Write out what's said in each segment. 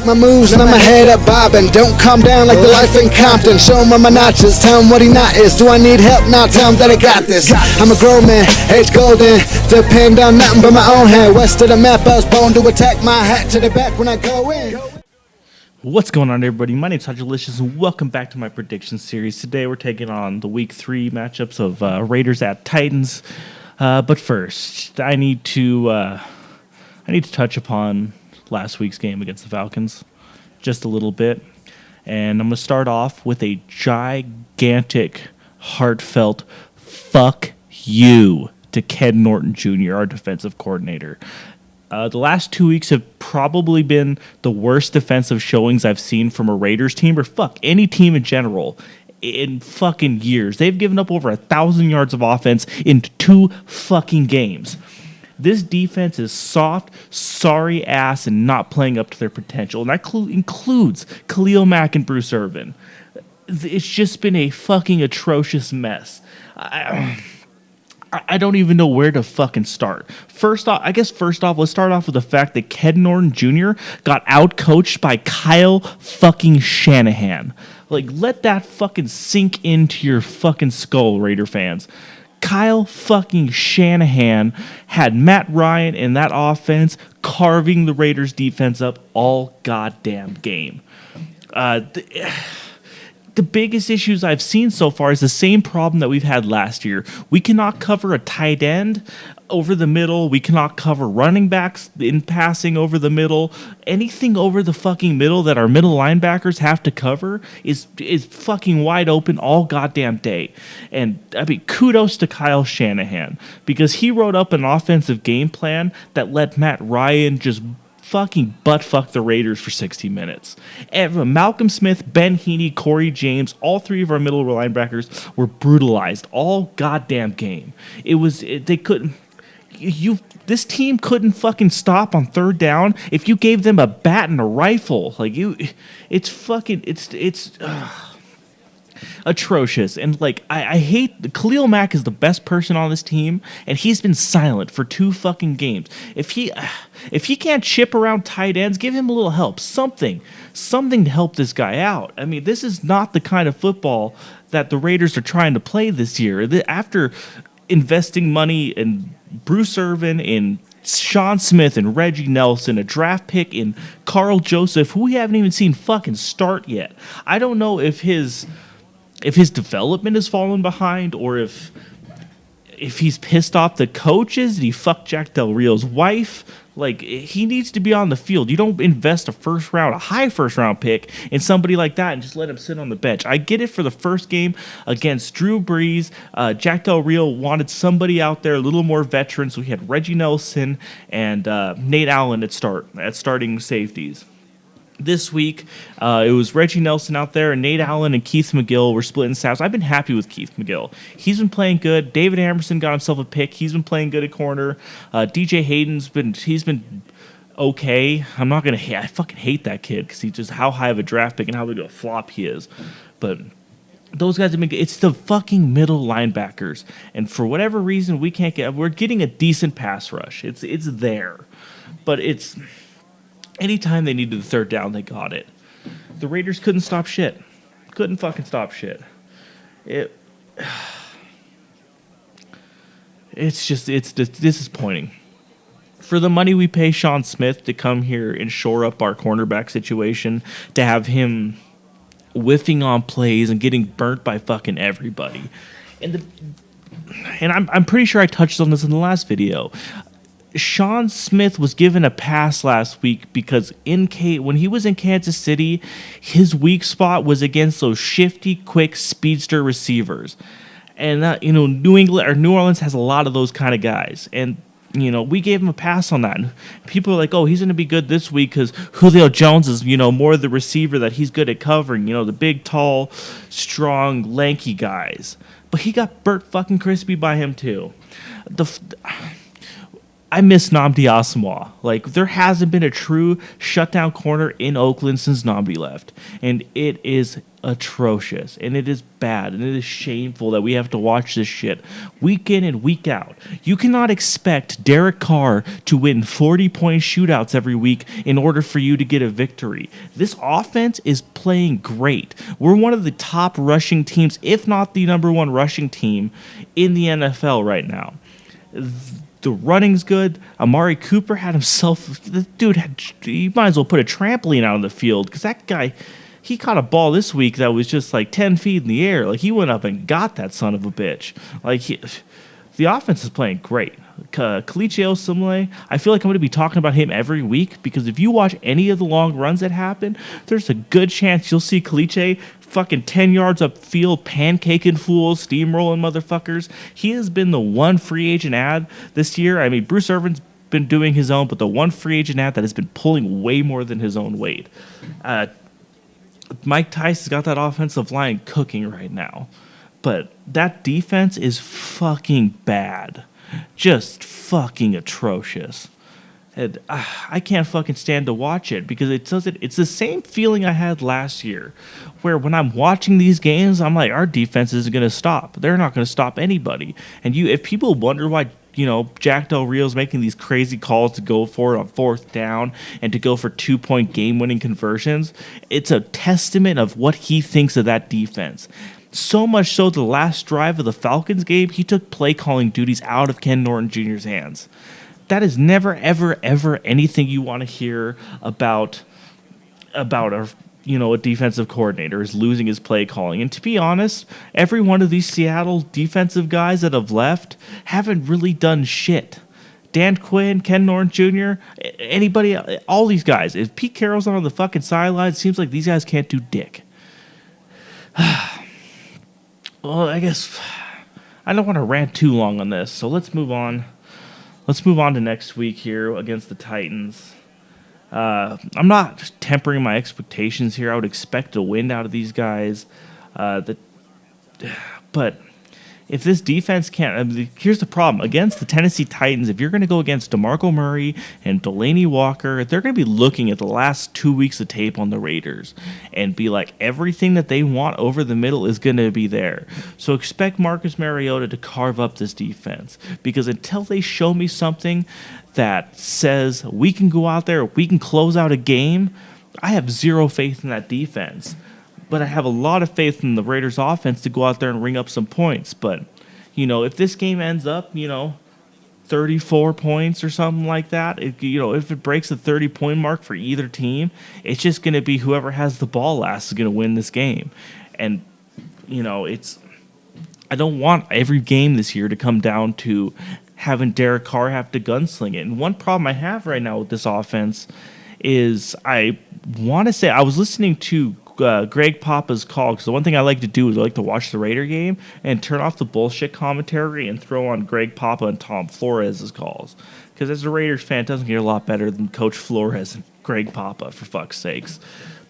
My moves and I'm head up bobbing. Don't calm down like the life in Compton. Show him my notches, tell him what he not is. Do I need help? Now tell him that I got this. I'm a grown man, age golden. Depend on nothing but my own hand. West of the map, I was born to attack. My hat to the back when I go in. What's going on, everybody? My name's Hajilicious, and welcome back to my prediction series. Today we're taking on the Week 3 matchups of Raiders at Titans. But first, I need to touch upon last week's game against the Falcons just a little bit. And I'm going to start off with a gigantic, heartfelt fuck you to Ken Norton Jr., our defensive coordinator. The last 2 weeks have probably been the worst defensive showings I've seen from a Raiders team, or any team in general, in fucking years. They've given up over 1,000 yards of offense in 2 fucking games. This defense is soft, sorry ass, and not playing up to their potential. And that includes Khalil Mack and Bruce Irvin. It's just been a fucking atrocious mess. I don't even know where to fucking start. First off, let's start off with the fact that Ken Norton Jr. got out-coached by Kyle fucking Shanahan. Like, let that fucking sink into your fucking skull, Raider fans. Kyle fucking Shanahan had Matt Ryan in that offense carving the Raiders defense up all goddamn game. The biggest issues I've seen so far is the same problem that we've had last year. We cannot cover a tight end over the middle. We cannot cover running backs in passing over the middle. Anything over the fucking middle that our middle linebackers have to cover is fucking wide open all goddamn day. And I mean, kudos to Kyle Shanahan, because he wrote up an offensive game plan that let Matt Ryan just fucking butt-fuck the Raiders for 60 minutes. And Malcolm Smith, Ben Heaney, Corey James, all 3 of our middle linebackers were brutalized all goddamn game. This team couldn't fucking stop on third down if you gave them a bat and a rifle. It's atrocious. And I hate Khalil Mack is the best person on this team, and he's been silent for 2 fucking games. If he can't chip around tight ends, give him a little help, something to help this guy out. I mean, this is not the kind of football that the Raiders are trying to play this year. After investing money in Bruce Irvin, in Sean Smith and Reggie Nelson, a draft pick in Carl Joseph, who we haven't even seen fucking start yet. I don't know if his development has fallen behind, or if he's pissed off the coaches. Did he fuck Jack Del Rio's wife? He needs to be on the field. You don't invest a high first round pick in somebody like that and just let him sit on the bench. I get it for the first game against Drew Brees. Jack Del Rio wanted somebody out there, a little more veteran, so he had Reggie Nelson and Nate Allen at starting safeties. This week, it was Reggie Nelson out there, and Nate Allen and Keith McGill were splitting snaps. I've been happy with Keith McGill. He's been playing good. David Amerson got himself a pick. He's been playing good at corner. DJ Hayden's been okay. I fucking hate that kid because he's just how high of a draft pick and how big of a flop he is. But those guys have been good. It's the fucking middle linebackers, and for whatever reason, we're getting a decent pass rush. It's there, but it's. Anytime they needed the third down, they got it. The Raiders couldn't stop shit. Couldn't fucking stop shit. It's disappointing. For the money we pay Sean Smith to come here and shore up our cornerback situation, to have him whiffing on plays and getting burnt by fucking everybody. And I'm pretty sure I touched on this in the last video. Sean Smith was given a pass last week because when he was in Kansas City, his weak spot was against those shifty, quick speedster receivers. And New Orleans has a lot of those kind of guys. And we gave him a pass on that. And people are like, oh, he's going to be good this week because Julio Jones is, more the receiver that he's good at covering, the big, tall, strong, lanky guys. But he got burnt fucking crispy by him too. I miss Nnamdi Asomugha. Like, there hasn't been a true shutdown corner in Oakland since Nnamdi left. And it is atrocious. And it is bad. And it is shameful that we have to watch this shit week in and week out. You cannot expect Derek Carr to win 40-point shootouts every week in order for you to get a victory. This offense is playing great. We're one of the top rushing teams, if not the number one rushing team in the NFL right now. The running's good. Amari Cooper had himself... The dude, he might as well put a trampoline out on the field, because that guy, he caught a ball this week that was just like 10 feet in the air. Like, he went up and got that son of a bitch. Like, the offense is playing great. Kalichi Osemele, I feel like I'm going to be talking about him every week, because if you watch any of the long runs that happen, there's a good chance you'll see Kalichi fucking 10 yards upfield, pancaking fools, steamrolling motherfuckers. He has been the one free agent ad this year. I mean, Bruce Irvin's been doing his own, but the one free agent ad that has been pulling way more than his own weight. Mike Tice has got that offensive line cooking right now. But that defense is fucking bad. Just fucking atrocious. And I can't fucking stand to watch it, because it's the same feeling I had last year, where when I'm watching these games, I'm like, our defense isn't going to stop. They're not going to stop anybody. And if people wonder why, Jack Del Rio's making these crazy calls to go for it on fourth down and to go for 2-point game-winning conversions, it's a testament of what he thinks of that defense. So much so, the last drive of the Falcons game, he took play calling duties out of Ken Norton Jr.'s hands. That is never, ever, ever anything you want to hear about a defensive coordinator is losing his play calling. And to be honest, every one of these Seattle defensive guys that have left haven't really done shit. Dan Quinn, Ken Norton Jr., anybody, all these guys. If Pete Carroll's not on the fucking sidelines, it seems like these guys can't do dick. Well, I guess I don't want to rant too long on this, so let's move on. Let's move on to next week here against the Titans. I'm not tempering my expectations here. I would expect a win out of these guys. But if this defense can't... here's the problem. Against the Tennessee Titans, if you're going to go against DeMarco Murray and Delaney Walker, they're going to be looking at the last 2 weeks of tape on the Raiders and be like, everything that they want over the middle is going to be there. So expect Marcus Mariota to carve up this defense, because until they show me something that says we can go out there, we can close out a game, I have zero faith in that defense. But I have a lot of faith in the Raiders offense to go out there and ring up some points. But, if this game ends up, 34 points or something like that, if it breaks the 30-point mark for either team, it's just going to be whoever has the ball last is going to win this game. And, I don't want every game this year to come down to having Derek Carr have to gunsling it. And one problem I have right now with this offense is I want to say I was listening to Greg Papa's call, because the one thing I like to do is I like to watch the Raider game and turn off the bullshit commentary and throw on Greg Papa and Tom Flores' calls, because as a Raiders fan, it doesn't get a lot better than Coach Flores and Greg Papa, for fuck's sakes.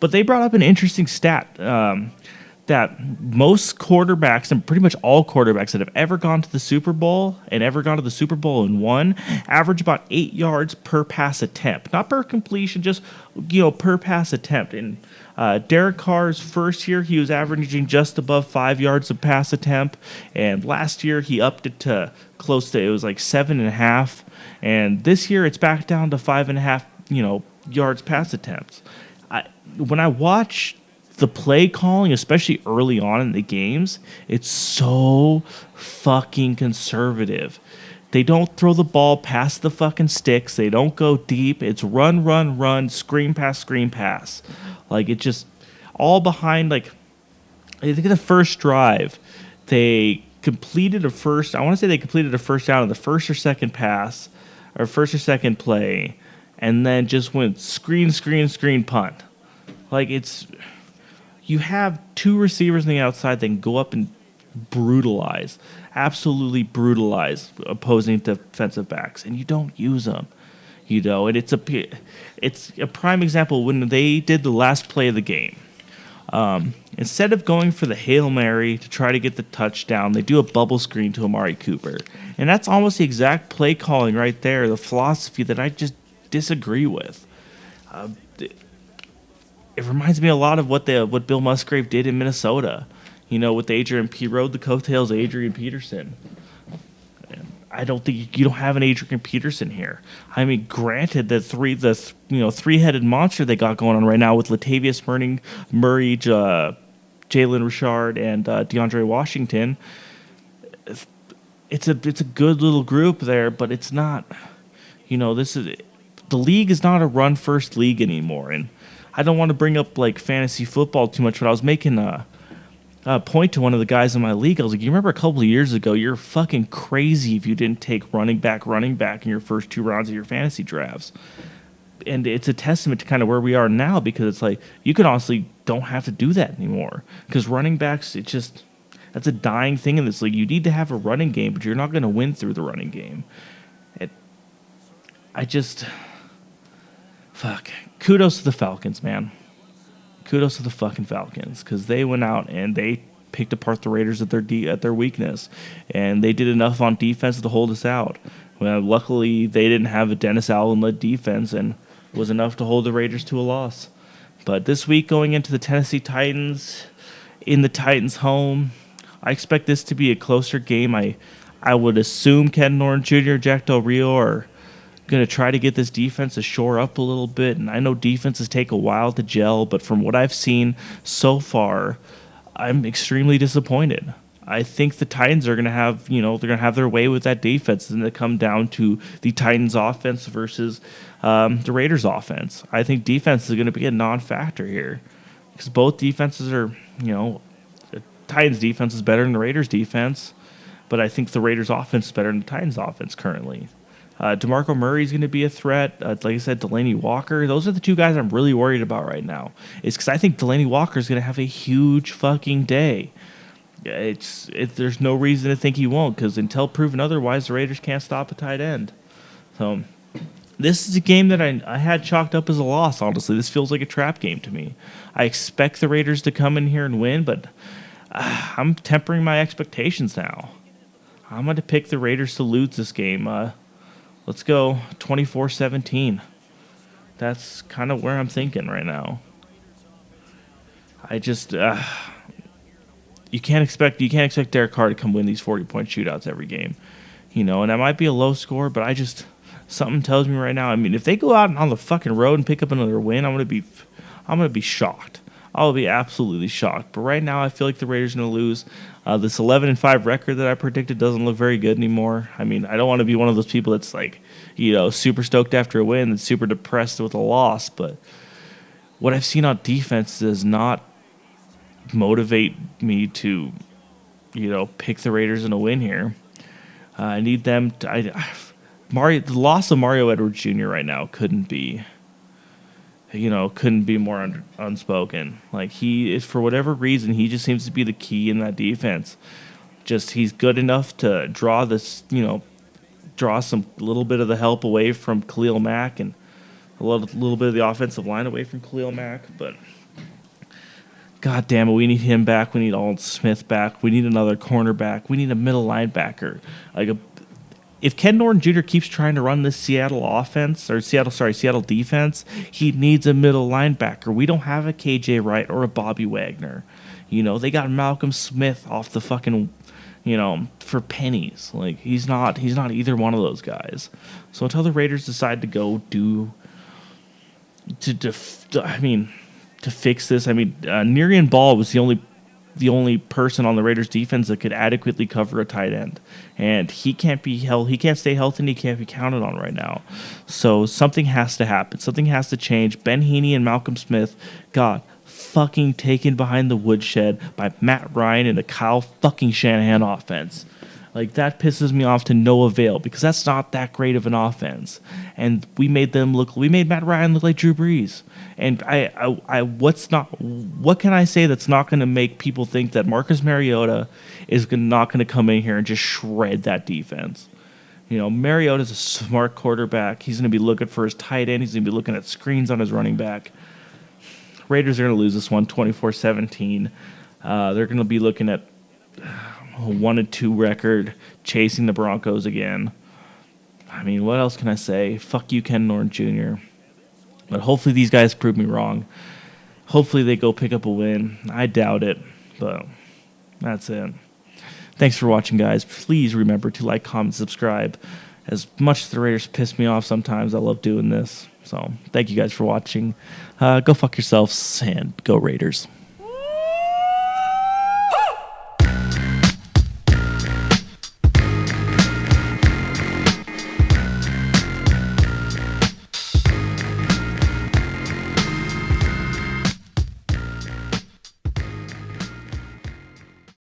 But they brought up an interesting stat that most quarterbacks, and pretty much all quarterbacks that have ever gone to the Super Bowl and ever gone to the Super Bowl and won, average about 8 yards per pass attempt. Not per completion, just per pass attempt. And Derek Carr's first year, he was averaging just above 5 yards of pass attempt. And last year, he upped it to close to, it was like 7.5. And this year, it's back down to 5.5, yards pass attempts. When I watch the play calling, especially early on in the games, it's so fucking conservative. They don't throw the ball past the fucking sticks. They don't go deep. It's run, run, run, screen pass. Like, it just all behind, like, I think the first drive, they completed a first down on the first or second pass, or first or second play, and then just went screen, punt. Like, you have two receivers on the outside that can go up and absolutely brutalize opposing defensive backs, and you don't use them. And it's a prime example when they did the last play of the game. Instead of going for the Hail Mary to try to get the touchdown, they do a bubble screen to Amari Cooper. And that's almost the exact play calling right there, the philosophy that I just disagree with. It reminds me a lot of what Bill Musgrave did in Minnesota, with rode the coattails of Adrian Peterson. I don't think you don't have an Adrian Peterson here. I mean, granted, the three-headed monster they got going on right now with Latavius Murray, Jalen Richard, and DeAndre Washington. It's a good little group there, but it's not. The league is not a run-first league anymore, and I don't want to bring up like fantasy football too much, but I was making a point to one of the guys in my league. I was like, you remember a couple of years ago, you're fucking crazy if you didn't take running back in your first 2 rounds of your fantasy drafts. And it's a testament to kind of where we are now, because it's like you can honestly don't have to do that anymore, because running backs, that's a dying thing in this league. You need to have a running game, but you're not going to win through the running game. Kudos to the Falcons, man. Kudos to the fucking Falcons, because they went out and they picked apart the Raiders at their weakness, and they did enough on defense to hold us out. Well, luckily, they didn't have a Dennis Allen-led defense, and was enough to hold the Raiders to a loss. But this week, going into the Tennessee Titans, in the Titans' home, I expect this to be a closer game. I would assume Ken Norton Jr., Jack Del Rio are going to try to get this defense to shore up a little bit. And I know defenses take a while to gel, but from what I've seen so far, I'm extremely disappointed. I think the Titans are going to have, they're going to have their way with that defense. It's going to come down to the Titans offense versus the Raiders offense. I think defense is going to be a non-factor here, because both defenses are, the Titans defense is better than the Raiders defense, but I think the Raiders offense is better than the Titans offense currently. DeMarco Murray is going to be a threat. Like I said, Delanie Walker. Those are the 2 guys I'm really worried about right now. It's because I think Delanie Walker is going to have a huge fucking day. There's no reason to think he won't, because until proven otherwise, the Raiders can't stop a tight end. So this is a game that I had chalked up as a loss, honestly. This feels like a trap game to me. I expect the Raiders to come in here and win, but I'm tempering my expectations now. I'm going to pick the Raiders to lose this game. Let's go 24-17. That's kind of where I'm thinking right now. I just you can't expect Derek Carr to come win these 40-point shootouts every game, and that might be a low score, but something tells me right now. I mean, if they go out on the fucking road and pick up another win, I'm gonna be shocked. I'll be absolutely shocked. But right now, I feel like the Raiders are going to lose. This 11-5 record that I predicted doesn't look very good anymore. I mean, I don't want to be one of those people that's like, super stoked after a win and super depressed with a loss. But what I've seen on defense does not motivate me to, pick the Raiders in a win here. I need them to. The loss of Mario Edwards Jr. right now couldn't be more unspoken. Like, he is, for whatever reason, he just seems to be the key in that defense. Just, he's good enough to draw some little bit of the help away from Khalil Mack and a little bit of the offensive line away from Khalil Mack. But, God damn it, we need him back. We need Alden Smith back. We need another cornerback. We need a middle linebacker. If Ken Norton Jr. keeps trying to run this Seattle defense, he needs a middle linebacker. We don't have a KJ Wright or a Bobby Wagner. They got Malcolm Smith off the fucking, for pennies. Like, he's not either one of those guys. So until the Raiders decide to go to fix this, Nerian Ball was the only person on the Raiders defense that could adequately cover a tight end. And he can't stay healthy, and he can't be counted on right now. So something has to happen. Something has to change. Ben Heaney and Malcolm Smith got fucking taken behind the woodshed by Matt Ryan and a Kyle fucking Shanahan offense. Like, that pisses me off to no avail, because that's not that great of an offense. And we made Matt Ryan look like Drew Brees. And what can I say that's not going to make people think that Marcus Mariota is not going to come in here and just shred that defense? Mariota's a smart quarterback. He's going to be looking for his tight end. He's going to be looking at screens on his running back. Raiders are going to lose this one 24-17. They're going to be looking at a 1-2 record, chasing the Broncos again. I mean, what else can I say? Fuck you, Ken Norton Jr. But hopefully these guys prove me wrong. Hopefully they go pick up a win. I doubt it, but that's it. Thanks for watching, guys. Please remember to like, comment, subscribe. As much as the Raiders piss me off sometimes, I love doing this. So thank you guys for watching. Go fuck yourselves and go Raiders.